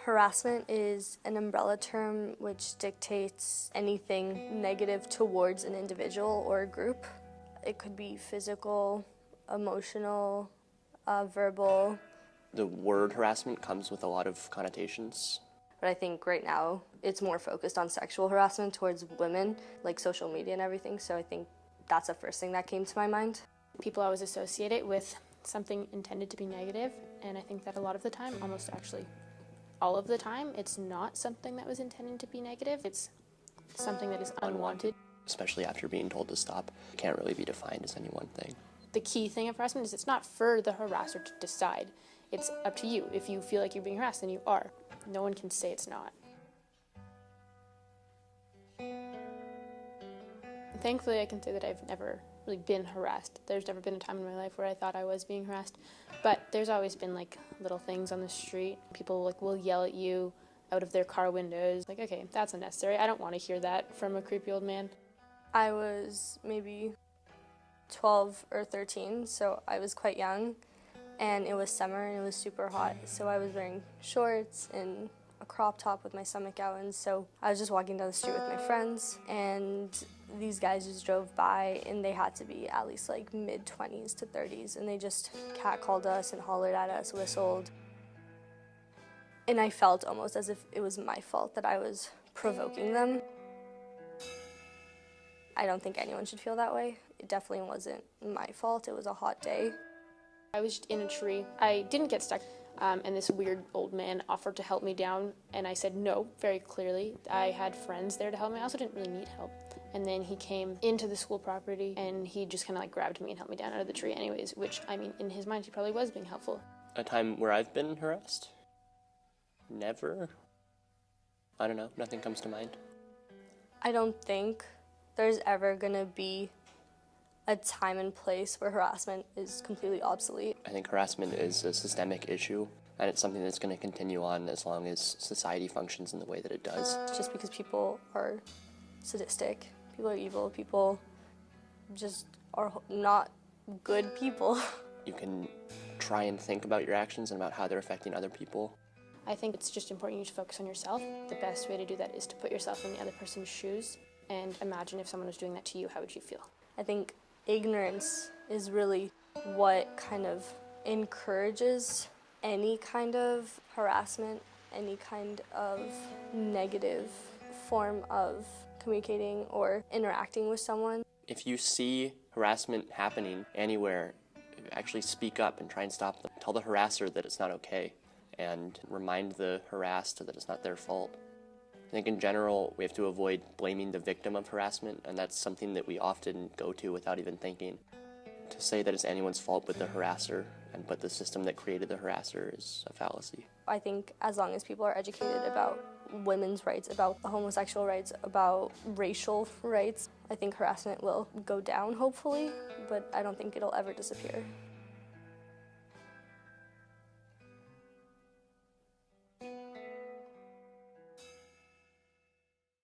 Harassment is an umbrella term which dictates anything negative towards an individual or a group. It could be physical, emotional, verbal. The word harassment comes with a lot of connotations. But I think right now it's more focused on sexual harassment towards women, like social media and everything, so I think that's the first thing that came to my mind. People always associate it with something intended to be negative, and I think that a lot of the time, almost actually all of the time, it's not something that was intended to be negative. It's something that is unwanted. Especially after being told to stop, it can't really be defined as any one thing. The key thing of harassment is it's not for the harasser to decide. It's up to you. If you feel like you're being harassed, then you are. No one can say it's not. Thankfully, I can say that I've never really been harassed. There's never been a time in my life where I thought I was being harassed, but there's always been like little things on the street. People like will yell at you out of their car windows. Like, okay, that's unnecessary. I don't want to hear that from a creepy old man. I was maybe 12 or 13, so I was quite young, and it was summer and it was super hot, so I was wearing shorts and a crop top with my stomach out, and so I was just walking down the street with my friends, and these guys just drove by, and they had to be at least like mid-20s to 30s, and they just catcalled us and hollered at us, whistled. And I felt almost as if it was my fault that I was provoking them. I don't think anyone should feel that way. It definitely wasn't my fault. It was a hot day. I was in a tree. I didn't get stuck, and this weird old man offered to help me down, and I said no very clearly. I had friends there to help me. I also didn't really need help. And then he came into the school property, and he just kind of like grabbed me and helped me down out of the tree anyways, which, I mean, in his mind, he probably was being helpful. A time where I've been harassed? Never. I don't know, nothing comes to mind. I don't think there's ever gonna be a time and place where harassment is completely obsolete. I think harassment is a systemic issue, and it's something that's going to continue on as long as society functions in the way that it does. Just because people are sadistic, people are evil, people just are not good people. You can try and think about your actions and about how they're affecting other people. I think it's just important you to focus on yourself. The best way to do that is to put yourself in the other person's shoes and imagine if someone was doing that to you, how would you feel? I think ignorance is really what kind of encourages any kind of harassment, any kind of negative form of communicating or interacting with someone. If you see harassment happening anywhere, actually speak up and try and stop them. Tell the harasser that it's not okay, and remind the harassed that it's not their fault. I think in general, we have to avoid blaming the victim of harassment, and that's something that we often go to without even thinking. To say that it's anyone's fault but the harasser, and but the system that created the harasser, is a fallacy. I think as long as people are educated about women's rights, about homosexual rights, about racial rights, I think harassment will go down, hopefully, but I don't think it'll ever disappear.